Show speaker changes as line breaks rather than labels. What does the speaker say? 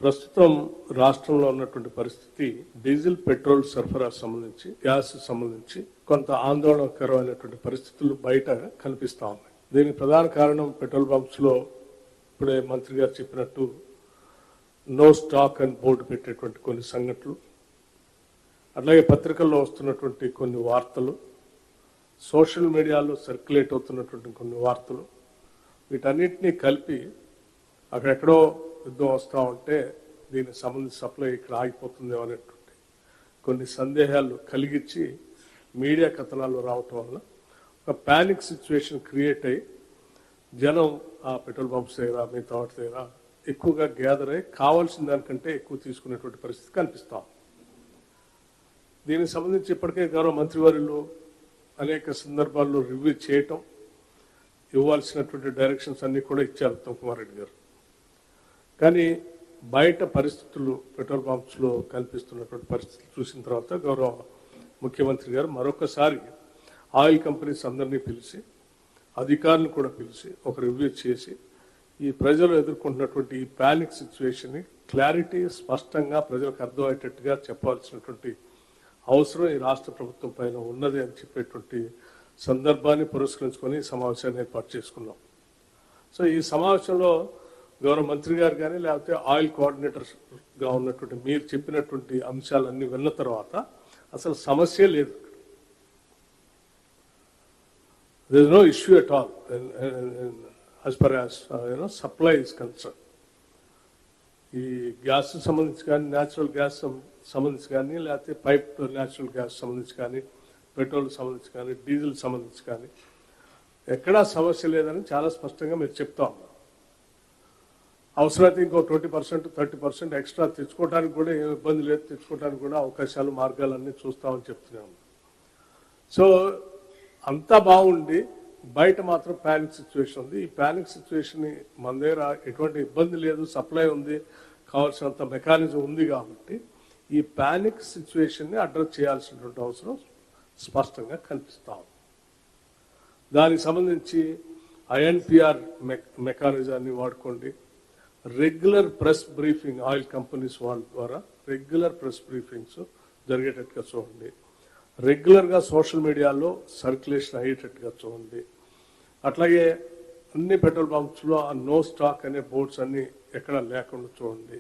ప్రస్తుతం రాష్ట్రంలో ఉన్నటువంటి పరిస్థితి డీజిల్ పెట్రోల్ సరఫరా సంబంధించి గ్యాస్ సంబంధించి కొంత ఆందోళనకరమైనటువంటి పరిస్థితులు బయట కనిపిస్తా ఉన్నాయి. దీనికి ప్రధాన కారణం పెట్రోల్ బంక్స్ లో ఇప్పుడే మంత్రి గారు చెప్పినట్టు నో స్టాక్ అని బోర్డు పెట్టేటువంటి కొన్ని సంఘటనలు, అట్లాగే పత్రికల్లో వస్తున్నటువంటి కొన్ని వార్తలు, సోషల్ మీడియాలో సర్క్యులేట్ అవుతున్నటువంటి కొన్ని వార్తలు, వీటన్నిటినీ కలిపి అక్కడెక్కడో యుద్ధం వస్తూ ఉంటే దీనికి సంబంధించి సప్లై ఇక్కడ ఆగిపోతుంది అనేటువంటి కొన్ని సందేహాలు కలిగించి మీడియా కథనాలు రావటం వల్ల ఒక ప్యానిక్ సిచ్యువేషన్ క్రియేట్ అయ్యి జనం ఆ పెట్రోల్ పంప్స్ దగ్గర మిగతా వాటి దగ్గర ఎక్కువగా గ్యాదర్ అయ్యి కావాల్సిన దానికంటే ఎక్కువ తీసుకునేటువంటి పరిస్థితి కనిపిస్తాం. దీనికి సంబంధించి ఇప్పటికే గౌరవ మంత్రివర్యులు అనేక సందర్భాల్లో రివ్యూ చేయటం, ఇవ్వాల్సినటువంటి డైరెక్షన్స్ అన్ని కూడా ఇచ్చారు ఉత్తమ్ కుమార్ రెడ్డి గారు. కానీ బయట పరిస్థితులు పెట్రోల్ పంప్స్లో కనిపిస్తున్నటువంటి పరిస్థితులు చూసిన తర్వాత గౌరవ ముఖ్యమంత్రి గారు మరొకసారి ఆయిల్ కంపెనీస్ అందరినీ పిలిచి, అధికారులను కూడా పిలిచి ఒక రివ్యూ చేసి ఈ ప్రజలు ఎదుర్కొంటున్నటువంటి ఈ ప్యానిక్ సిచ్యువేషన్ని క్లారిటీ స్పష్టంగా ప్రజలకు అర్థమయ్యేటట్టుగా చెప్పాల్సినటువంటి అవసరం ఈ రాష్ట్ర ప్రభుత్వం పైన ఉన్నది అని చెప్పేటువంటి సందర్భాన్ని పురస్కరించుకొని సమావేశాన్ని ఏర్పాటు చేసుకున్నాం. సో ఈ సమావేశంలో గౌరవ మంత్రి గారు కానీ లేకపోతే ఆయిల్ కోఆర్డినేటర్గా ఉన్నటువంటి మీరు చెప్పినటువంటి అంశాలన్నీ విన్న తర్వాత అసలు సమస్య లేదు. there is no issue at all as far as supply is concerned. ఈ గ్యాస్ సంబంధించి కానీ, న్యాచురల్ గ్యాస్ సంబంధించి కానీ, లేకపోతే పైప్ న్యాచురల్ గ్యాస్ సంబంధించి కానీ, పెట్రోల్ సంబంధించి కానీ, డీజిల్ సంబంధించి కానీ ఎక్కడా సమస్య లేదని చాలా స్పష్టంగా మీరు చెప్తా ఉన్నారు. అవసరమైతే ఇంకో 20%, 30% ఎక్స్ట్రా తెచ్చుకోవడానికి కూడా ఏం ఇబ్బంది లేదు, తెచ్చుకోవడానికి కూడా అవకాశాలు, మార్గాలన్నీ చూస్తామని చెప్తున్నాము. సో అంతా బాగుండి బయట మాత్రం ప్యానిక్ సిచ్యువేషన్ ఉంది. ఈ ప్యానిక్ సిచ్యువేషన్ మన దగ్గర ఎటువంటి ఇబ్బంది లేదు, సప్లై ఉంది, కావాల్సినంత మెకానిజం ఉంది కాబట్టి ఈ ప్యానిక్ సిచ్యువేషన్ని అడ్రస్ చేయాల్సినటువంటి అవసరం స్పష్టంగా కనిపిస్తాం. దానికి సంబంధించి ఐఎన్పిఆర్ మెకానిజాన్ని వాడుకోండి. Regular press briefing oil companies వాళ్ళ ద్వారా రెగ్యులర్ ప్రెస్ బ్రీఫింగ్స్ జరిగేటట్టుగా చూడండి. రెగ్యులర్గా సోషల్ మీడియాలో సర్క్యులేషన్ అయ్యేటట్టుగా చూడండి. అట్లాగే అన్ని పెట్రోల్ పంప్స్లో ఆ నో స్టాక్ అనే బోర్డ్స్ అన్ని ఎక్కడ లేకుండా చూడండి.